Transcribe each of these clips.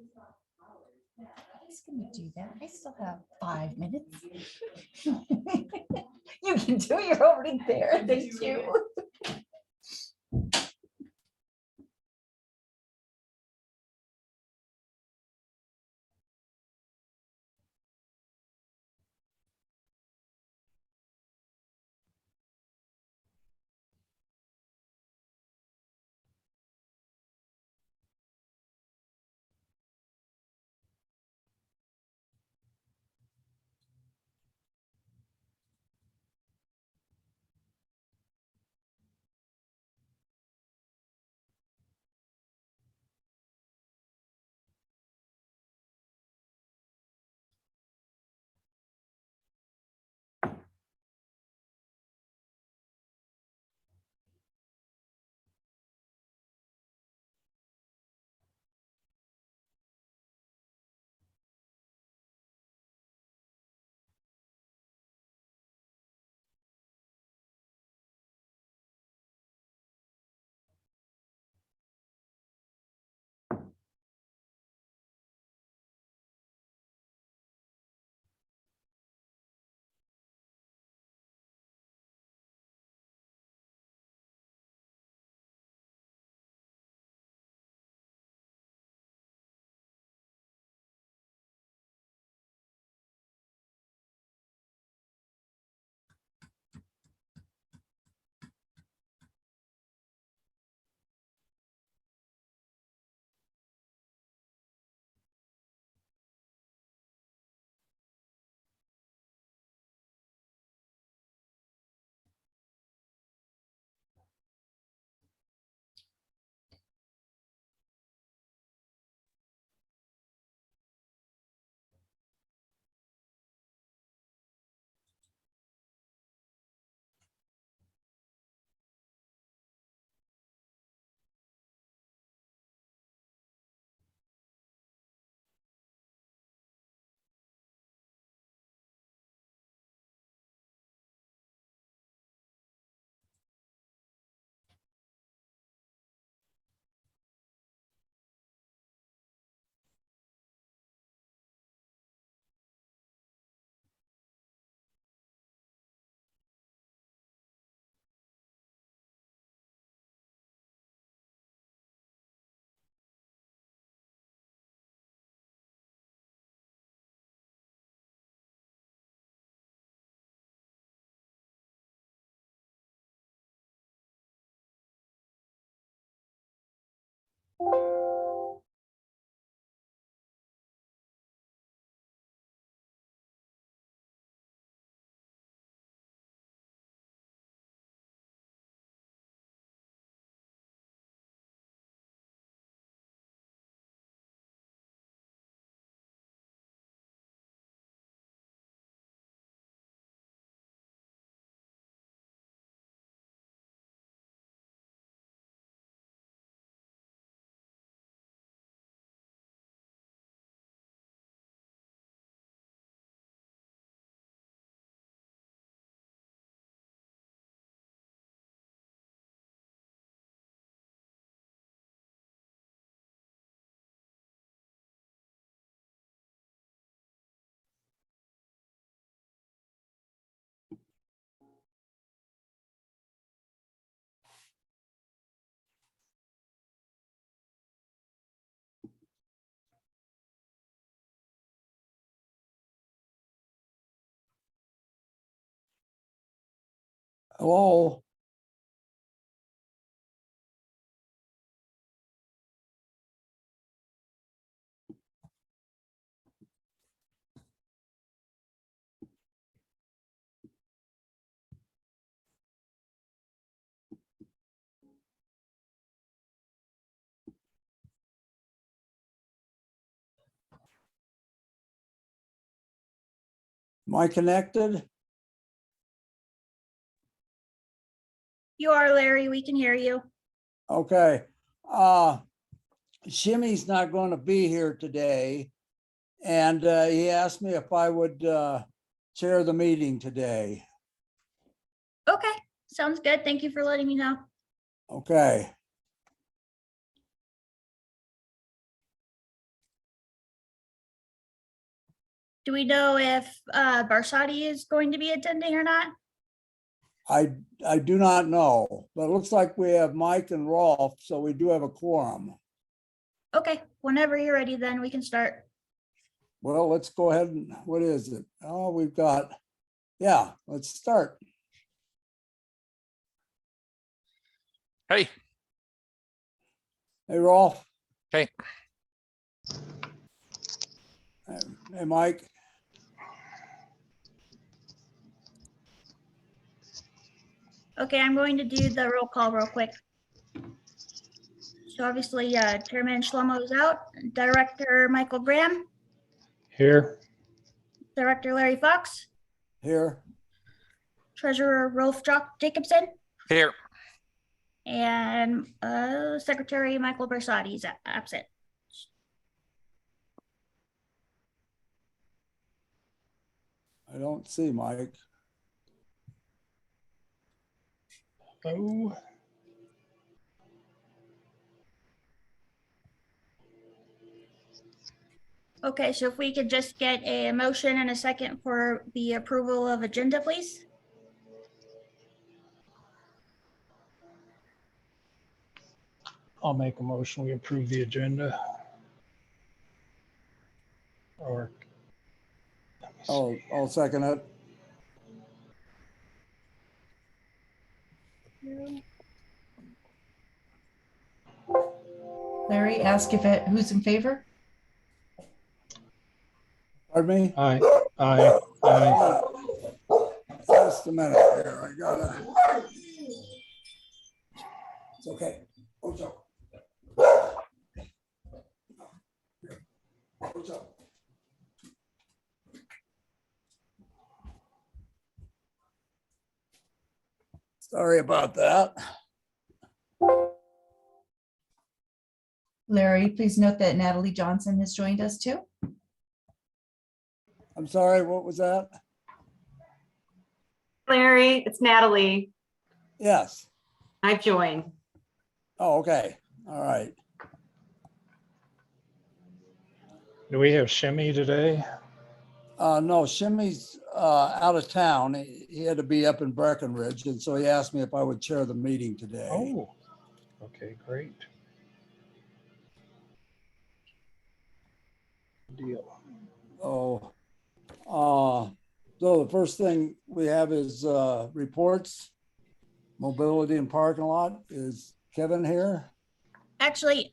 I was gonna do that. I still have 5 minutes. You can do, you're already there. Thank you. Hello. Am I connected? You are, Larry. We can hear you. Okay. Shimmy's not going to be here today. And he asked me if I would chair the meeting today. Okay, sounds good. Thank you for letting me know. Okay. Do we know if Barsati is going to be attending or not? I do not know, but it looks like we have Mike and Rolf, so we do have a quorum. Okay, whenever you're ready, then we can start. Well, let's go ahead and, what is it? Oh, we've got, yeah, let's start. Hey, Hey, Rolf. Hey. Hey, Mike. Okay, I'm going to do the roll call real quick. So obviously, Chairman Shlomo is out, Director Michael Graham, Here. Director Larry Fox, Here. Treasurer Rolf Jacobson, here. and Secretary Michael Bersati is absent. I don't see Mike. Oh, Okay, so if we could just get a motion and a second for the approval of agenda, please. I'll make a motion. We approve the agenda. Or. let me see. I'll second it. Larry, ask who's in favor? Pardon me? Aye, aye, aye. Just a minute here, I gotta. It's okay. What's up? What's up? Sorry about that. Larry, please note that Natalie Johnson has joined us too. I'm sorry, what was that? Larry, it's Natalie. Yes. I've joined. Oh, okay. All right. Do we have Shimmy today? No, Shimmy's out of town. He had to be up in Breckenridge, and so he asked me if I would chair the meeting today. Oh, okay, great. Deal. Oh, so the first thing we have is reports. Mobility and parking lot. Is Kevin here? Actually,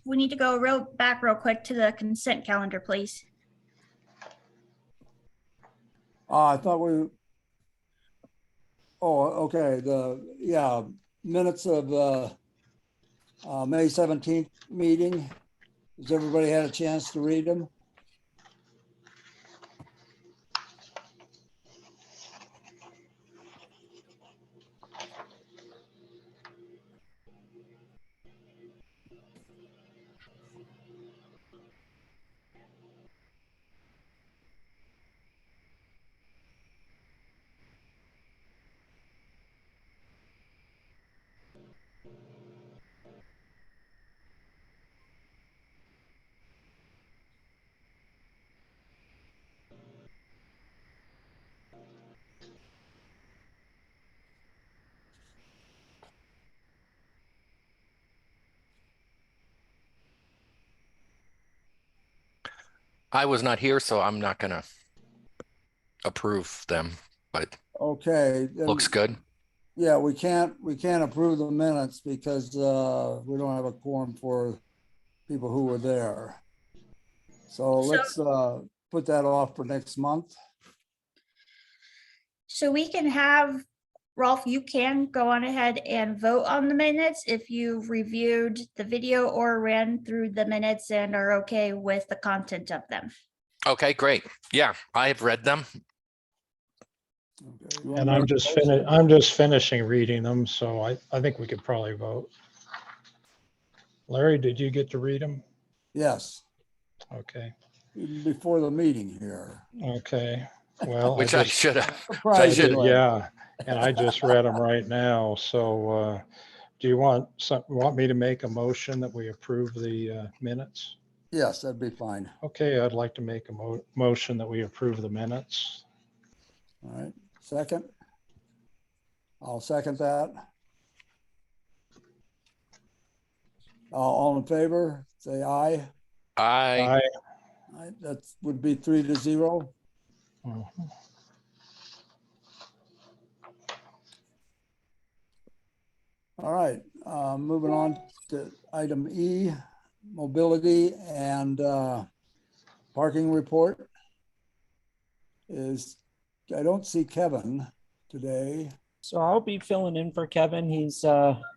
we need to go back real quick to the consent calendar, please. I thought we. Oh, okay. Minutes of May 17th meeting. Has everybody had a chance to read them? I was not here, so I'm not gonna approve them, but Okay. then- looks good. Yeah, we can't approve the minutes because we don't have a quorum for people who were there. So let's put that off for next month. So we can have, Rolf, you can go on ahead and vote on the minutes if you've reviewed the video or ran through the minutes and are okay with the content of them. Okay, great. Yeah, I have read them. Okay, you wanna And make a I'm motion? just finishing reading them, so I think we could probably vote. Larry, did you get to read them? Yes, Okay, before the meeting here. okay. Well, Which I should have. I Surprisingly. did, yeah, and I just read them right now. Do you want me to make a motion that we approve the minutes? Yes, that'd be fine. Okay, I'd like to make a motion that we approve the minutes. All right, second? I'll second that. All in favor, say aye. I, Aye, that would be 3-0. Mhm. All right, moving on to item E, mobility and parking report. I don't see Kevin today. So I'll be filling in for Kevin. He's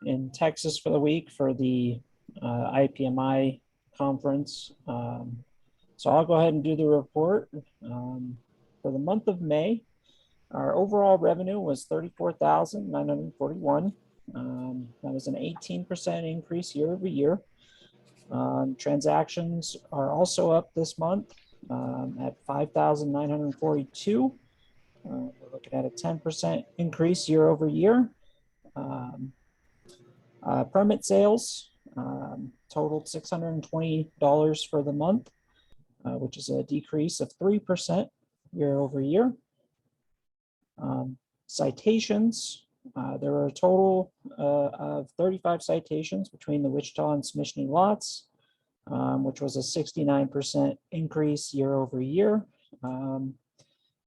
in Texas for the week for the IPMI conference. So I'll go ahead and do the report. For the month of May, our overall revenue was 34,941. That was an 18% increase year over year. Transactions are also up this month at 5,942. We're looking at a 10% increase year over year. Permit sales totaled $620 for the month, which is a decrease of 3% year over year. Citations, there were a total of 35 citations between the Wichita and Smishny lots, which was a 69% increase year over year.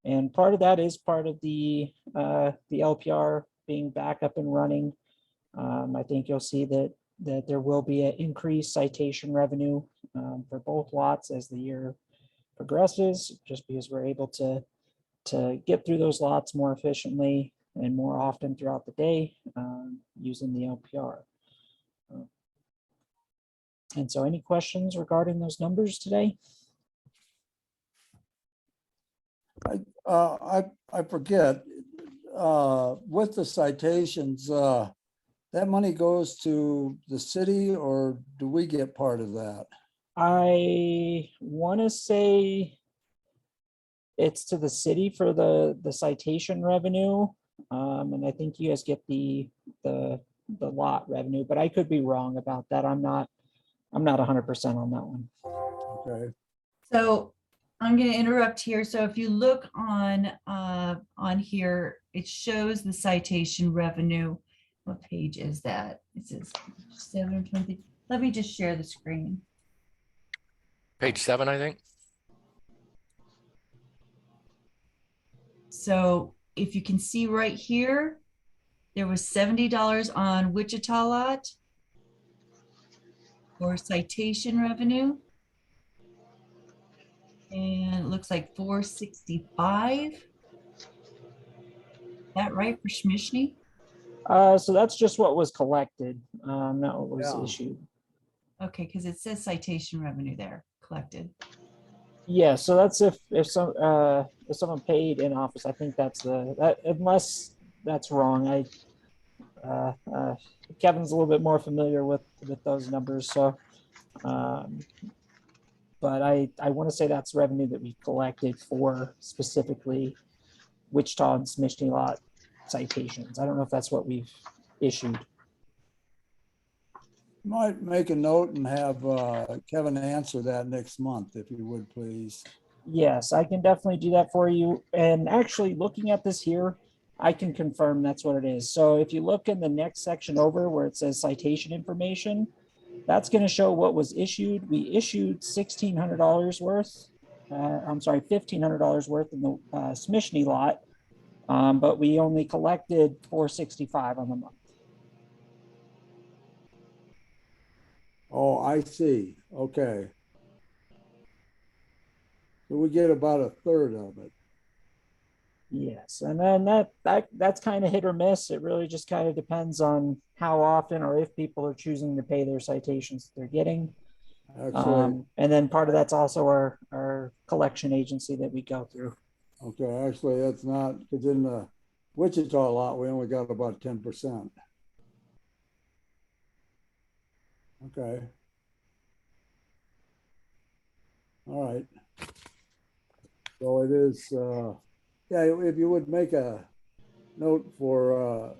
And part of that is part of the LPR being back up and running. I think you'll see that there will be an increased citation revenue for both lots as the year progresses, just because we're able to get through those lots more efficiently and more often throughout the day using the LPR. And so any questions regarding those numbers today? I forget, with the citations, that money goes to the city or do we get part of that? I want to say it's to the city for the citation revenue. And I think you guys get the lot revenue, but I could be wrong about that. I'm not 100% on that one. Okay, So I'm going to interrupt here. So if you look on here, it shows the citation revenue. What page is that? It says 720. Let me just share the screen. page 7, I think. So if you can see right here, there was $70 on Wichita lot for citation revenue. And it looks like 465. That right for Smishny? So that's just what was collected, not what was Yeah. issued. Okay, because it says citation revenue there, collected. Yeah, so that's if someone paid in office. I think that's unless that's wrong. Kevin's a little bit more familiar with those numbers, so but I want to say that's revenue that we collected for specifically Wichita and Smishny lot citations. I don't know if that's what we've issued. might make a note and have Kevin answer that next month, if you would, please. Yes, I can definitely do that for you. And actually looking at this here, I can confirm that's what it is. So if you look in the next section over where it says citation information, that's going to show what was issued. We issued $1,600 worth. I'm sorry, $1,500 worth in the Smishny lot, but we only collected $465 on the month. Oh, I see. Okay. So we get about a third of it. Yes, and then that's kind of hit or miss. It really just kind of depends on how often or if people are choosing to pay their citations that they're getting. Actually, And then part of that's also our collection agency that we go through. okay, actually, that's not, because in the Wichita lot, we only got about 10%. Okay. All right. So it is, yeah, if you would make a note for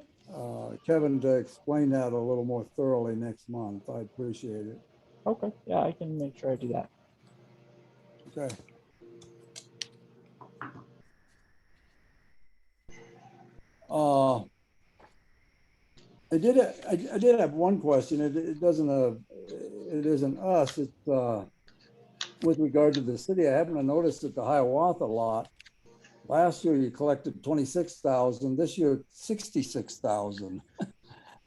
Kevin to explain that a little more thoroughly next month, I'd appreciate it. Okay, yeah, I can make sure I do that. Okay. I did have one question. It doesn't, it isn't us. It's with regard to the city. I happened to notice that the Hiawatha lot, last year you collected 26,000, this year 66,000.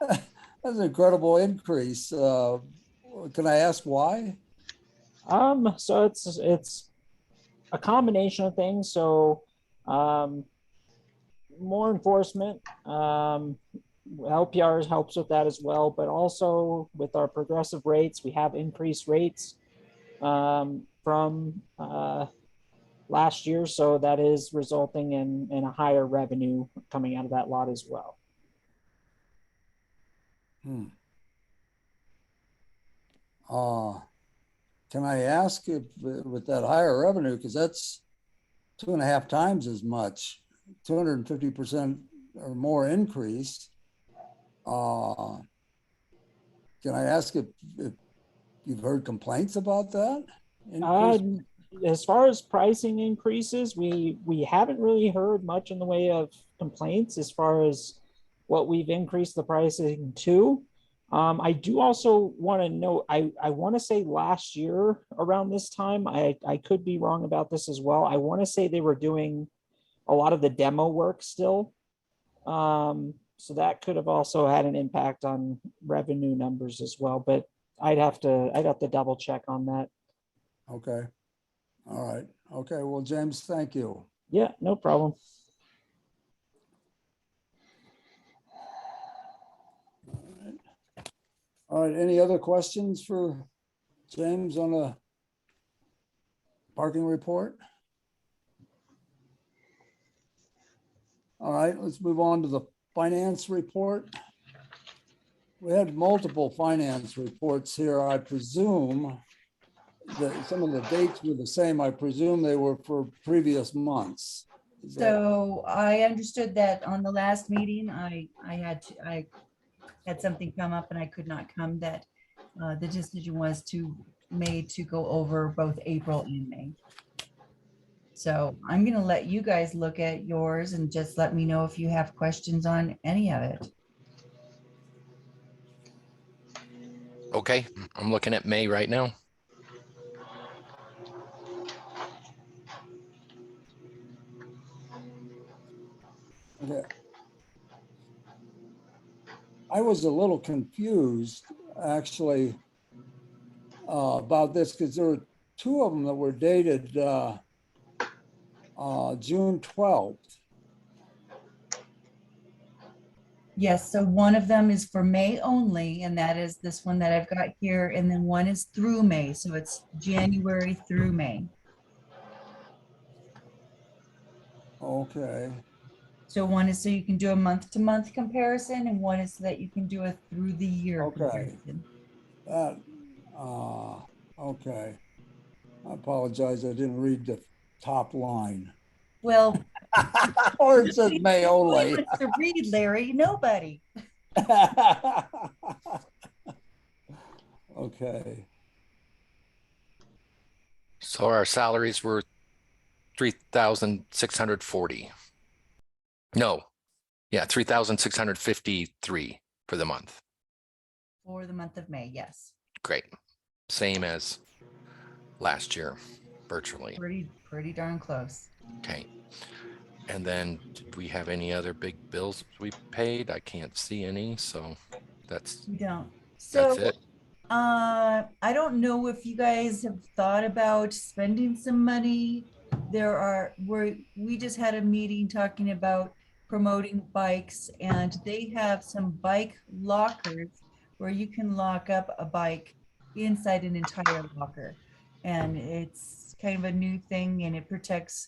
That's an incredible increase. Can I ask why? So it's a combination of things. So more enforcement, LPRs helps with that as well, but also with our progressive rates, we have increased rates from last year. So that is resulting in a higher revenue coming out of that lot as well. Can I ask if with that higher revenue, because that's 2.5 times as much, 250% or more increase. Can I ask if you've heard complaints about that? As far as pricing increases, we haven't really heard much in the way of complaints as far as what we've increased the pricing to. I do also want to note, I want to say last year around this time, I could be wrong about this as well. I want to say they were doing a lot of the demo work still. So that could have also had an impact on revenue numbers as well, but I'd have to double check on that. Okay. All right. Okay. Well, James, thank you. Yeah, no problem. All right. Any other questions for James on the parking report? All right, let's move on to the finance report. We had multiple finance reports here. I presume that some of the dates were the same. I presume they were for previous months. So I understood that on the last meeting, I had something come up and I could not come, that the decision was made to go over both April and May. So I'm going to let you guys look at yours and just let me know if you have questions on any of it. Okay, I'm looking at May right now. Okay. I was a little confused actually about this because there were two of them that were dated June 12th. Yes, so one of them is for May only, and that is this one that I've got here, and then one is through May, so it's January through May. Okay. So one is so you can do a month-to-month comparison, and one is so that you can do a through the year Okay. comparison. That, okay. I apologize. I didn't read the top line. Well, Or it says May who only. wants to read, Larry? Nobody. Okay. So our salaries were 3,640. No, yeah, 3,653 for the month. For the month of May, yes. Great. Same as last year, virtually. Pretty darn close. Okay. And then did we have any other big bills we paid? I can't see any, so that's We don't. So it. I don't know if you guys have thought about spending some money. We just had a meeting talking about promoting bikes, and they have some bike lockers where you can lock up a bike inside an entire locker. And it's kind of a new thing, and it protects,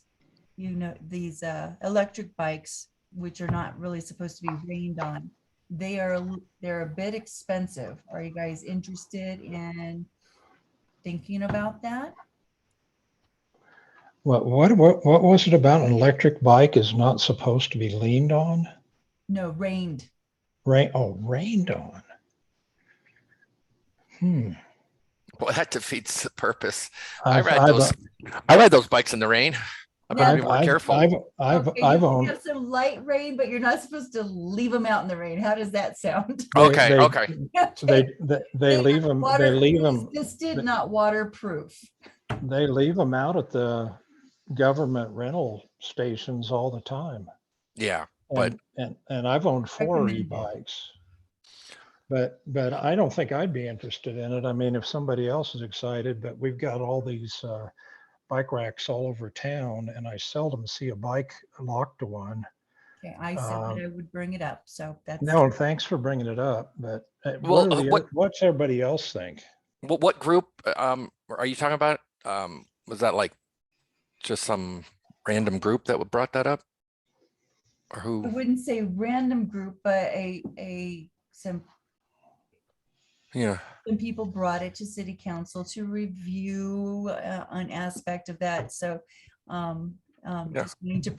these electric bikes, which are not really supposed to be rained on. They're a bit expensive. Are you guys interested in thinking about that? What was it about an electric bike is not supposed to be leaned on? No, rained. Rained on. Well, that defeats the purpose. I I've, ride I've, those. I ride those bikes in the rain. I better be I've, more I've, careful. I've Okay, you can owned, have some light rain, but you're not supposed to leave them out in the rain. How does that sound? Okay, okay. They leave them, they leave them, Resistant, not waterproof. they leave them out at the government rental stations all the time. Yeah, but And I've owned 4 Recommended. e-bikes. But I don't think I'd be interested in it. I mean, if somebody else is excited, but we've got all these bike racks all over town, and I seldom see a bike locked to one. Okay, I said that I would bring it up, so that's. No, thanks for bringing it up. But Well, what's everybody else think? what group are you talking about? Was that like just some random group that brought that up, or I who? wouldn't say random group, but Yeah. some people brought it to city council to review an aspect of that. So Yeah. just need to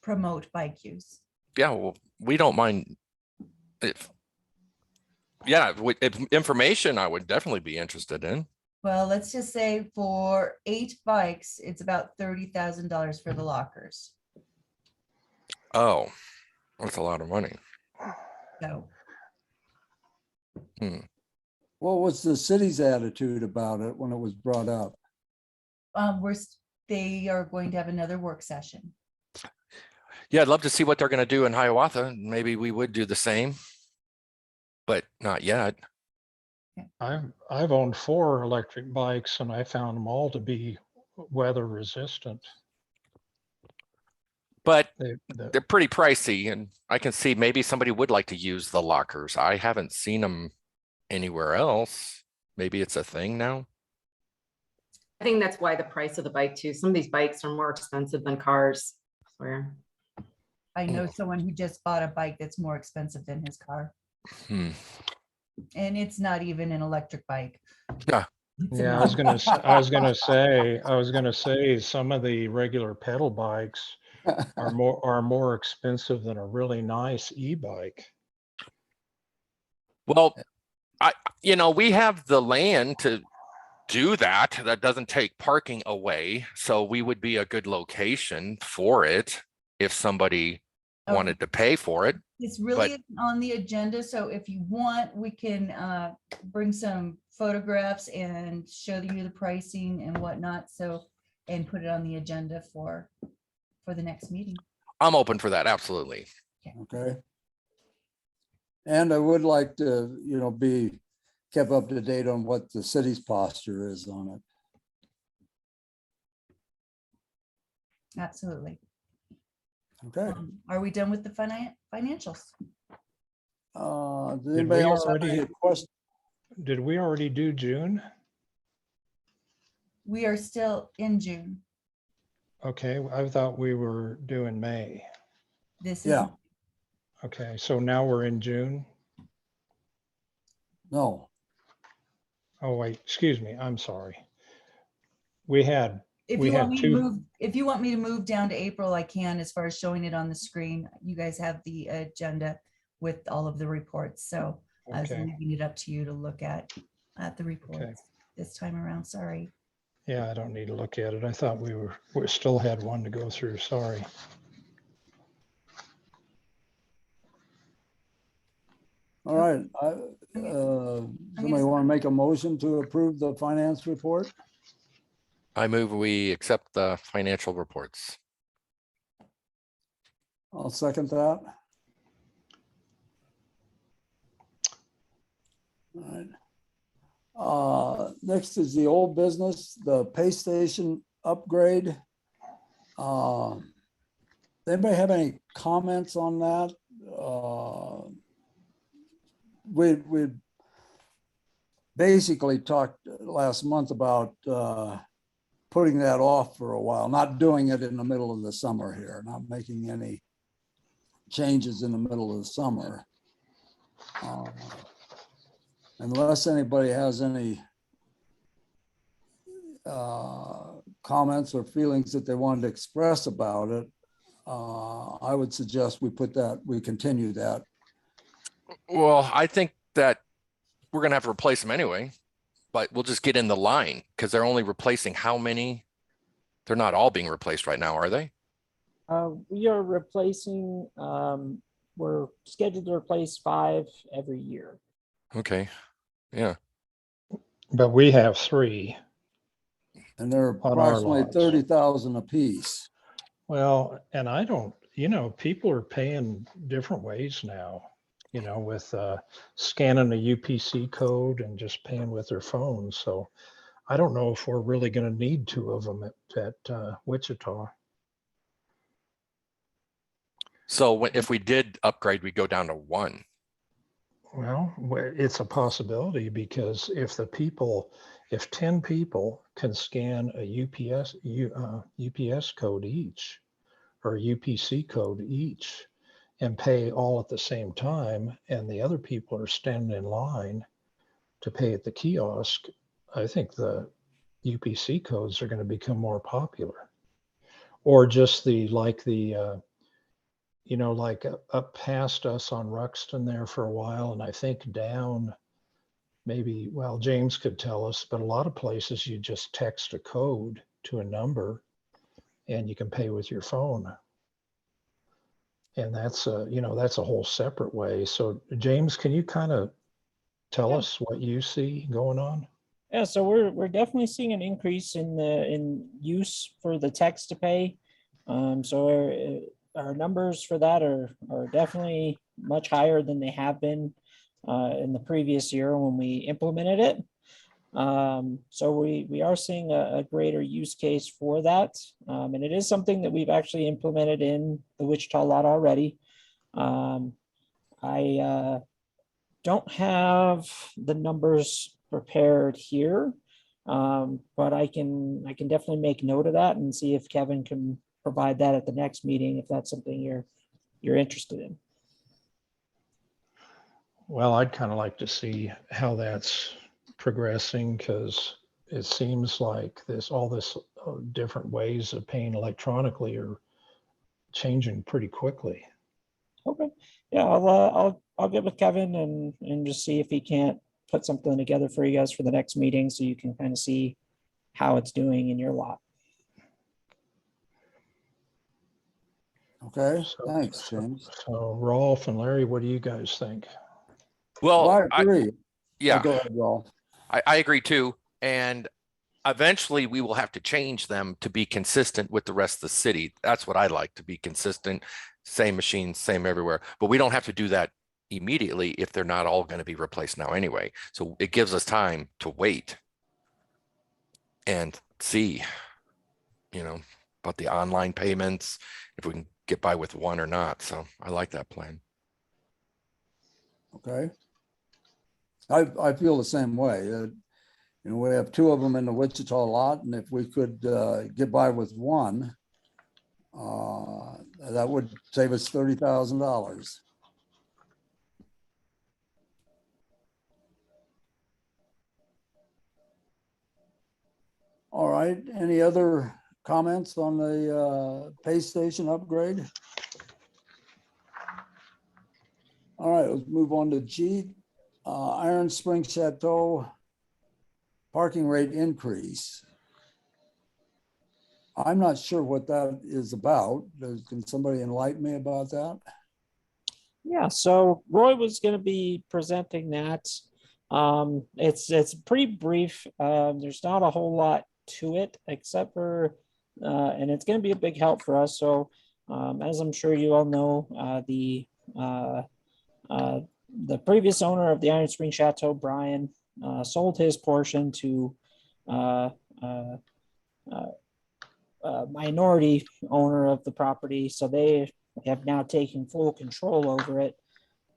promote bike use. Yeah, well, we don't mind if, yeah, if information I would definitely be interested in. Well, let's just say for 8 bikes, it's about $30,000 for the lockers. Oh, that's a lot of money. So What was the city's attitude about it when it was brought up? they are going to have another work session. Yeah, I'd love to see what they're going to do in Hiawatha. Maybe we would do the same, but not yet. I've owned 4 electric bikes, and I found them all to be weather resistant. But They, they're pretty pricey, and I can see maybe somebody would like to use the lockers. I haven't seen them anywhere else. Maybe it's a thing now. I think that's why the price of the bike too. Some of these bikes are more expensive than cars. I swear. I know someone who just bought a bike that's more expensive than his car. And it's not even an electric bike. Yeah. It's a Yeah, I was gonna say some of the regular pedal bikes are more expensive than a really nice e-bike. Well, we have the land to do that. That doesn't take parking away. So we would be a good location for it if somebody Okay. wanted to pay for it. It's really isn't on the agenda, so if you want, we can bring some photographs and show you the pricing and whatnot, so, and put it on the agenda for the next meeting. I'm open for that. Absolutely. Okay. And I would like to, be kept up to date on what the city's posture is on it. Absolutely. Okay. Are we done with the financials? Does Did anybody we else have already- any questions? Did we already do June? We are still in June. Okay, I thought we were doing May. This is. Yeah. Okay, so now we're in June. No. Oh, wait, excuse me, I'm sorry. We had If we you want had me to 2 move, if you want me to move down to April, I can, as far as showing it on the screen. You guys have the agenda with all of the reports, so I was Okay. leaving it up to you to look at the reports this time around. Sorry. Yeah, I don't need to look at it. I thought we still had one to go through. Sorry. All right. Somebody want to make a motion to approve the finance report? I move we accept the financial reports. I'll second that. All right. Next is the old business, the pay station upgrade. Anybody have any comments on that? We basically talked last month about putting that off for a while, not doing it in the middle of the summer here, not making any changes in the middle of the summer. Unless anybody has any comments or feelings that they wanted to express about it, I would suggest we continue that. Well, I think that we're going to have to replace them anyway. but we'll just get in the line because they're only replacing how many? They're not all being replaced right now, are they? We are replacing, we're scheduled to replace 5 every year. Okay, yeah. But we have 3. And they're On our approximately lots. 30,000 apiece. Well, and I don't, people are paying different ways now, with scanning a UPC code and just paying with their phones. So I don't know if we're really going to need 2 of them at Wichita. So if we did upgrade, we go down to 1. Well, it's a possibility because if 10 people can scan a UPS code each or UPC code each and pay all at the same time, and the other people are standing in line to pay at the kiosk, I think the UPC codes are going to become more popular. Or just like up past us on Ruxton there for a while, and I think down maybe, well, James could tell us, but a lot of places you just text a code to a number and you can pay with your phone. And that's a whole separate way. So James, can you kind of tell us what you see going on? Yeah, so we're definitely seeing an increase in use for the text to pay. So our numbers for that are definitely much higher than they have been in the previous year when we implemented it. So we are seeing a greater use case for that. And it is something that we've actually implemented in the Wichita lot already. I don't have the numbers prepared here, but I can definitely make note of that and see if Kevin can provide that at the next meeting if that's something you're interested in. Well, I'd kind of like to see how that's progressing because it seems like all this different ways of paying electronically are changing pretty quickly. Okay, yeah, I'll get with Kevin and just see if he can't put something together for you guys for the next meeting so you can kind of see how it's doing in your lot. Okay, thanks, James. So Rolf and Larry, what do you guys think? Well, Well, I agree. yeah, Go ahead, Rolf. I agree too. And eventually we will have to change them to be consistent with the rest of the city. That's what I like, to be consistent, same machines, same everywhere. But we don't have to do that immediately if they're not all going to be replaced now anyway. So it gives us time to wait and see, about the online payments, if we can get by with 1 or not. So I like that plan. Okay. I feel the same way. We have 2 of them in the Wichita lot, and if we could get by with 1, that would save us $30,000. All right. Any other comments on the pay station upgrade? All right, let's move on to G. Iron Spring Chateau parking rate increase. I'm not sure what that is about. Can somebody enlighten me about that? Yeah, so Roy was going to be presenting that. It's pretty brief. There's not a whole lot to it except for, and it's going to be a big help for us. So as I'm sure you all know, the previous owner of the Iron Spring Chateau, Brian, sold his portion to minority owner of the property. So they have now taken full control over it.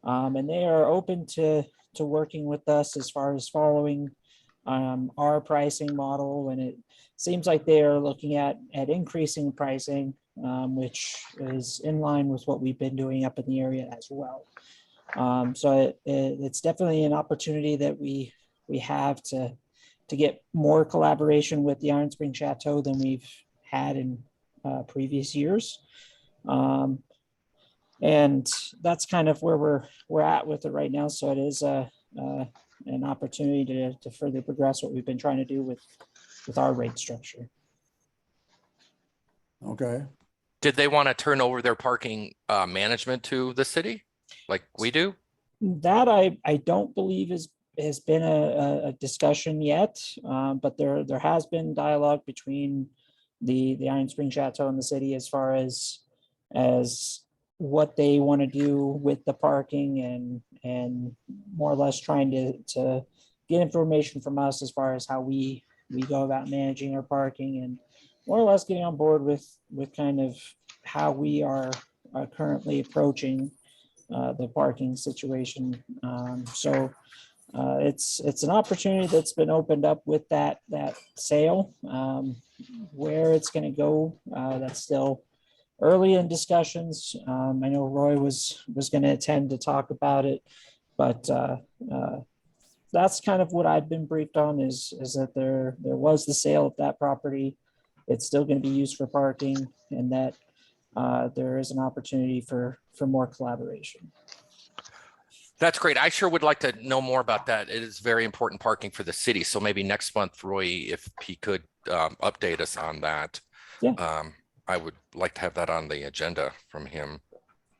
And they are open to working with us as far as following our pricing model. And it seems like they are looking at increasing pricing, which is in line with what we've been doing up in the area as well. So it's definitely an opportunity that we have to get more collaboration with the Iron Spring Chateau than we've had in previous years. And that's kind of where we're at with it right now. So it is an opportunity to further progress what we've been trying to do with our rate structure. Okay, Did they want to turn over their parking management to the city like we do? That I don't believe has been a discussion yet, but there has been dialogue between the Iron Spring Chateau and the city as far as what they want to do with the parking and more or less trying to get information from us as far as how we go about managing our parking and more or less getting on board with kind of how we are currently approaching the parking situation. So it's an opportunity that's been opened up with that sale. Where it's going to go, that's still early in discussions. I know Roy was going to attend to talk about it, but that's kind of what I've been briefed on is that there was the sale of that property. It's still going to be used for parking, and that there is an opportunity for more collaboration. That's great. I sure would like to know more about that. It is very important parking for the city. So maybe next month, Roy, if he could update us on that. Yeah. I would like to have that on the agenda from him.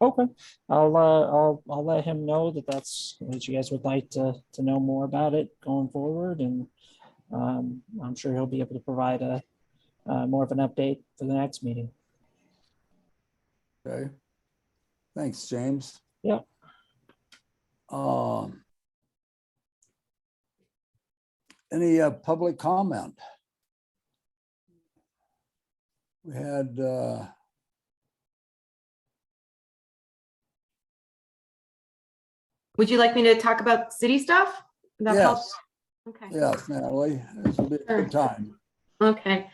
Okay, I'll let him know that you guys would like to know more about it going forward, and I'm sure he'll be able to provide a more of an update for the next meeting. okay. Thanks, James. Yeah. Any public comment? We had Would you like me to talk about city stuff? That helps? yes, Okay. yes, Natalie, this will be a good time. Okay.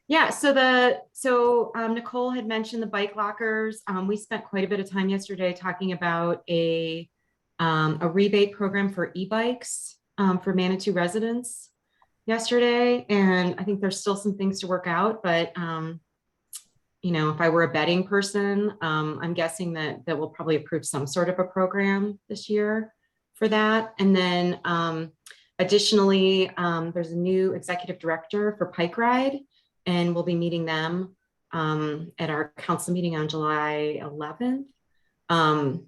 Yeah, so Nicole had mentioned the bike lockers. We spent quite a bit of time yesterday talking about a rebate program for e-bikes for Manitou residents yesterday. And I think there's still some things to work out, but you know, if I were a betting person, I'm guessing that we'll probably approve some sort of a program this year for that. And then additionally, there's a new executive director for Pike Ride, and we'll be meeting them at our council meeting on July 11th. And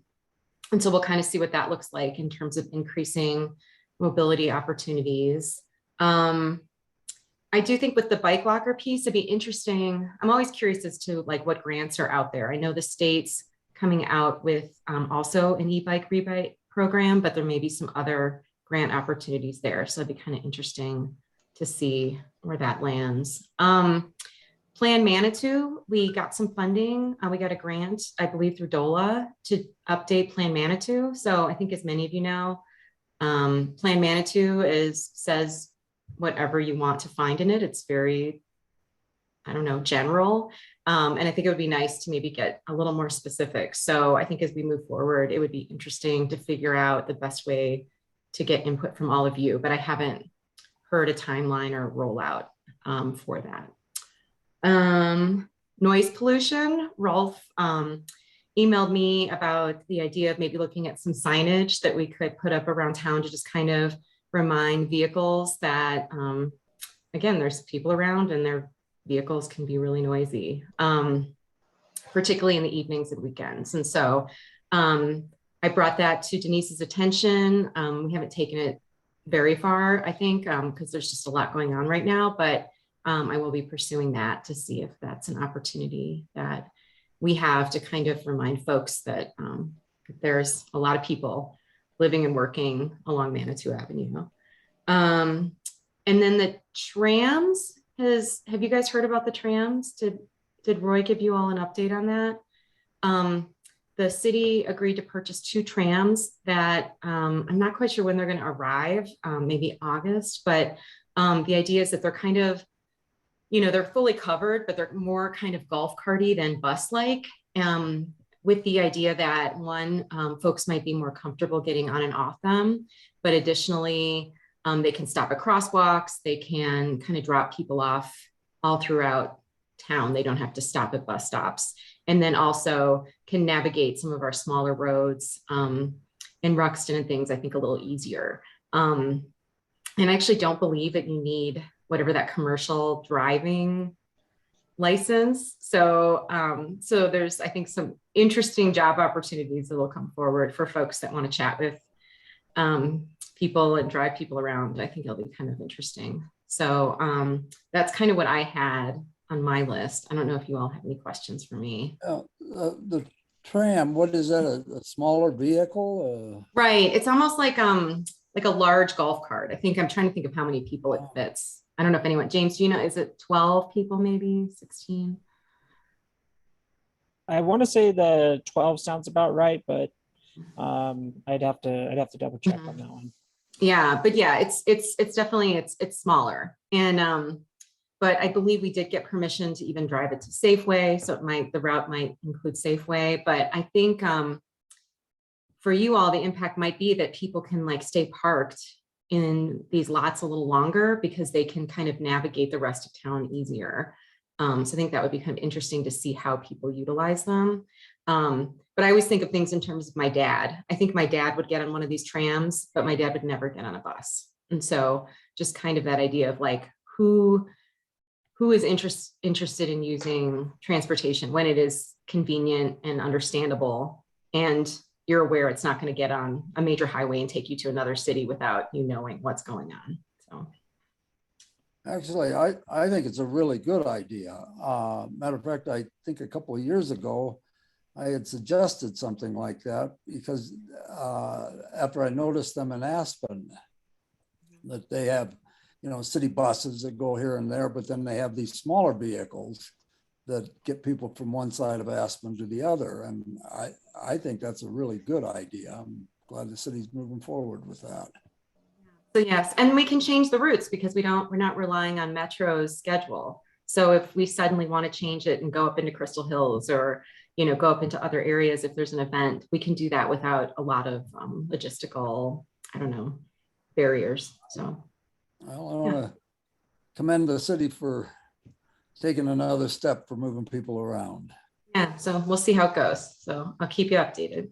so we'll kind of see what that looks like in terms of increasing mobility opportunities. I do think with the bike locker piece, it'd be interesting. I'm always curious as to like what grants are out there. I know the state's coming out with also an e-bike rebate program, but there may be some other grant opportunities there. So it'd be kind of interesting to see where that lands. Plan Manitou, we got some funding. We got a grant, I believe, through DOLA to update Plan Manitou. So I think as many of you know, Plan Manitou says whatever you want to find in it. It's very, I don't know, general. And I think it would be nice to maybe get a little more specific. So I think as we move forward, it would be interesting to figure out the best way to get input from all of you, but I haven't heard a timeline or rollout for that. Noise pollution, Rolf emailed me about the idea of maybe looking at some signage that we could put up around town to just kind of remind vehicles that, again, there's people around and their vehicles can be really noisy, particularly in the evenings and weekends. And so I brought that to Denise's attention. We haven't taken it very far, I think, because there's just a lot going on right now, but I will be pursuing that to see if that's an opportunity that we have to kind of remind folks that there's a lot of people living and working along Manitou Avenue. And then the trams, have you guys heard about the trams? Did Roy give you all an update on that? The city agreed to purchase 2 trams that I'm not quite sure when they're going to arrive, maybe August, but the idea is that they're kind of, you know, they're fully covered, but they're more kind of golf carty than bus-like, with the idea that one, folks might be more comfortable getting on and off them, but additionally, they can stop at crosswalks, they can kind of drop people off all throughout town. They don't have to stop at bus stops, and then also can navigate some of our smaller roads in Ruxton and things, I think, a little easier. And I actually don't believe that you need whatever that commercial driving license. So, so there's, I think, some interesting job opportunities that will come forward for folks that want to chat with people and drive people around. I think it'll be kind of interesting. So that's kind of what I had on my list. I don't know if you all have any questions for me. The tram, what is that? A smaller vehicle? Right. It's almost like a large golf cart. I think I'm trying to think of how many people it fits. I don't know if anyone, James, do you know, is it 12 people, maybe 16? I want to say the 12 sounds about right, but I'd have to double check on that one. Yeah, but yeah, it's definitely it's smaller. And but I believe we did get permission to even drive it to Safeway. So the route might include Safeway, but I think for you all, the impact might be that people can like stay parked in these lots a little longer because they can kind of navigate the rest of town easier. So I think that would be kind of interesting to see how people utilize them. But I always think of things in terms of my dad. I think my dad would get on one of these trams, but my dad would never get on a bus. And so just kind of that idea of like who is interested in using transportation when it is convenient and understandable, and you're aware it's not going to get on a major highway and take you to another city without you knowing what's going on. So Actually, I think it's a really good idea. Matter of fact, I think a couple of years ago, I had suggested something like that because after I noticed them in Aspen, that they have, you know, city buses that go here and there, but then they have these smaller vehicles that get people from one side of Aspen to the other. And I think that's a really good idea. I'm glad the city's moving forward with that. So yes, and we can change the routes because we're not relying on Metro's schedule. So if we suddenly want to change it and go up into Crystal Hills or, you know, go up into other areas, if there's an event, we can do that without a lot of logistical, I don't know, barriers. So Well, I want to commend the city for taking another step for moving people around. yeah, so we'll see how it goes. So I'll keep you updated.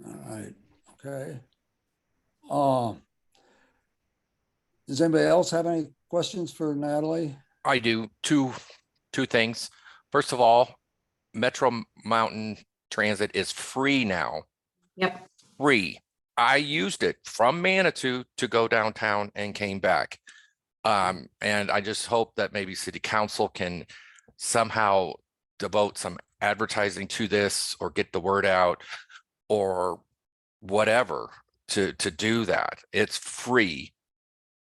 All right, okay. Does anybody else have any questions for Natalie? I do two things. First of all, Metro Mountain Transit is free now. Yep. Free. I used it from Manitou to go downtown and came back. And I just hope that maybe city council can somehow devote some advertising to this or get the word out or whatever to do that. It's free.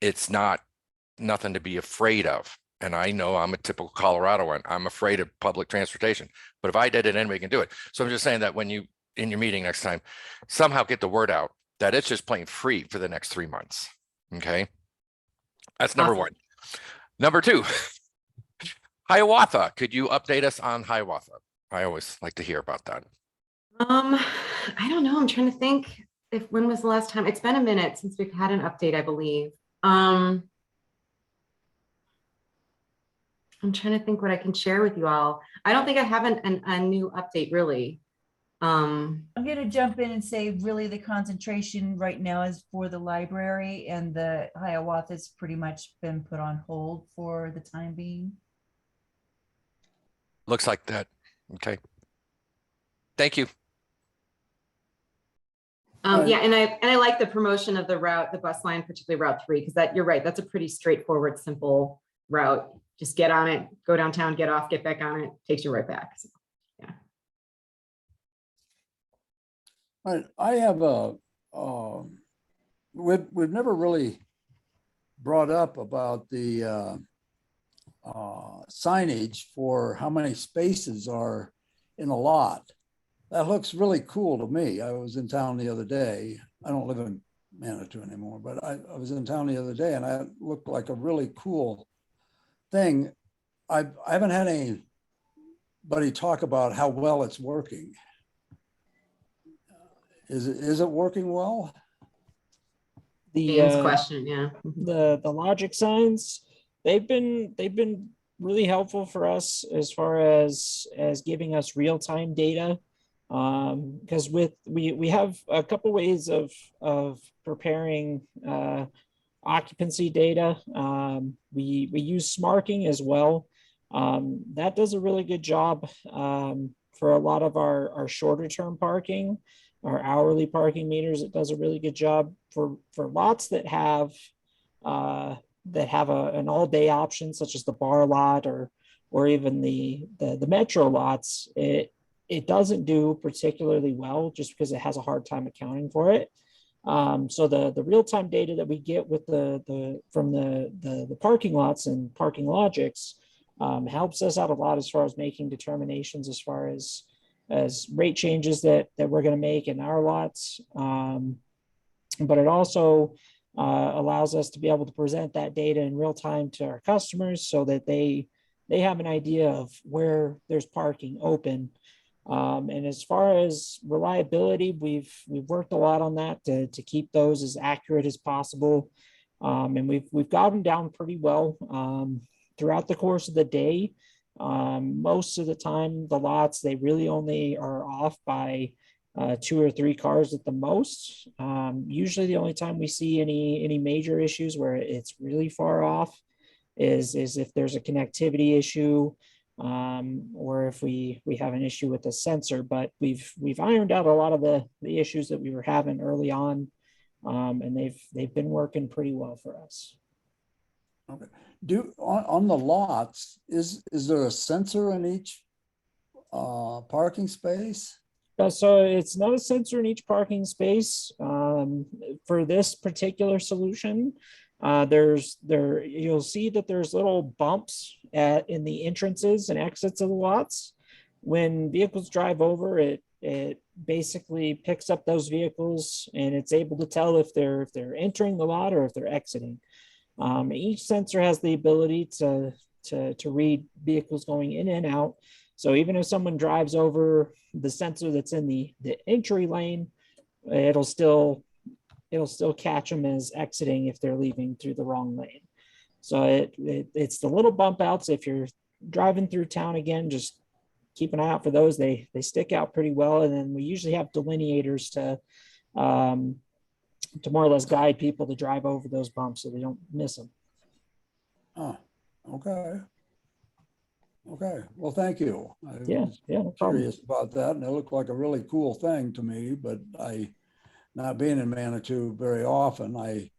It's nothing to be afraid of. And I know I'm a typical Coloradoan. I'm afraid of public transportation, but if I did it, anybody can do it. So I'm just saying that when you, in your meeting next time, somehow get the word out that it's just plain free for the next 3 months. Okay. That's number one. Number two, Hiawatha. Could you update us on Hiawatha? I always like to hear about that. I don't know. I'm trying to think when was the last time. It's been a minute since we've had an update, I believe. I'm trying to think what I can share with you all. I don't think I have a new update really. I'm going to jump in and say really the concentration right now is for the library, and the Hiawatha's pretty much been put on hold for the time being. Looks like that. Okay. Thank you. Yeah, and I like the promotion of the route, the bus line, particularly Route 3, because you're right, that's a pretty straightforward, simple route. Just get on it, go downtown, get off, get back on it, takes you right back. So, yeah. I have we've never really brought up about the signage for how many spaces are in a lot. That looks really cool to me. I was in town the other day. I don't live in Manitou anymore, but I was in town the other day and it looked like a really cool thing. I haven't had anybody talk about how well it's working. Is it working well? James' question, yeah. The logic signs, they've been really helpful for us as far as giving us real-time data Because we have a couple ways of preparing occupancy data. We use smarking as well. That does a really good job for a lot of our shorter term parking, our hourly parking meters. It does a really good job for lots that have an all day option, such as the bar lot or even the metro lots. It doesn't do particularly well just because it has a hard time accounting for it. So the real-time data that we get with from the parking lots and parking logics helps us out a lot as far as making determinations as far as rate changes that we're going to make in our lots. But it also allows us to be able to present that data in real time to our customers so that they have an idea of where there's parking open. And as far as reliability, we've worked a lot on that to keep those as accurate as possible. And we've got them down pretty well throughout the course of the day. Most of the time, the lots, they really only are off by 2 or 3 cars at the most. Usually the only time we see any major issues where it's really far off is if there's a connectivity issue, or if we have an issue with the sensor. But we've ironed out a lot of the issues that we were having early on, and they've been working pretty well for us. Okay. On the lots, is there a sensor in each parking space? So it's not a sensor in each parking space. For this particular solution, you'll see that there's little bumps in the entrances and exits of the lots. When vehicles drive over, it basically picks up those vehicles and it's able to tell if they're entering the lot or if they're exiting. Each sensor has the ability to read vehicles going in and out. So even if someone drives over the sensor that's in the entry lane, it'll still catch them as exiting if they're leaving through the wrong lane. So it's the little bump outs. If you're driving through town again, just keep an eye out for those. They stick out pretty well. And then we usually have delineators to more or less guide people to drive over those bumps so they don't miss them. Oh, okay. Okay, well, thank you. I Yeah, was no problem. curious about that, and it looked like a really cool thing to me, but not being in Manitou very often, I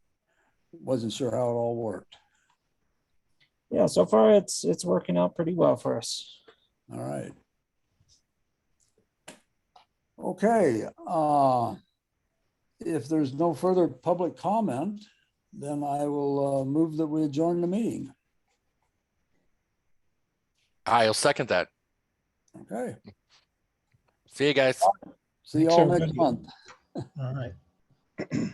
wasn't sure how it all worked. Yeah, so far it's working out pretty well for us. All right. Okay, if there's no further public comment, then I will move that we adjourn the meeting. I'll second that. Okay, See you guys. see you Thanks, all next everybody. month. All right.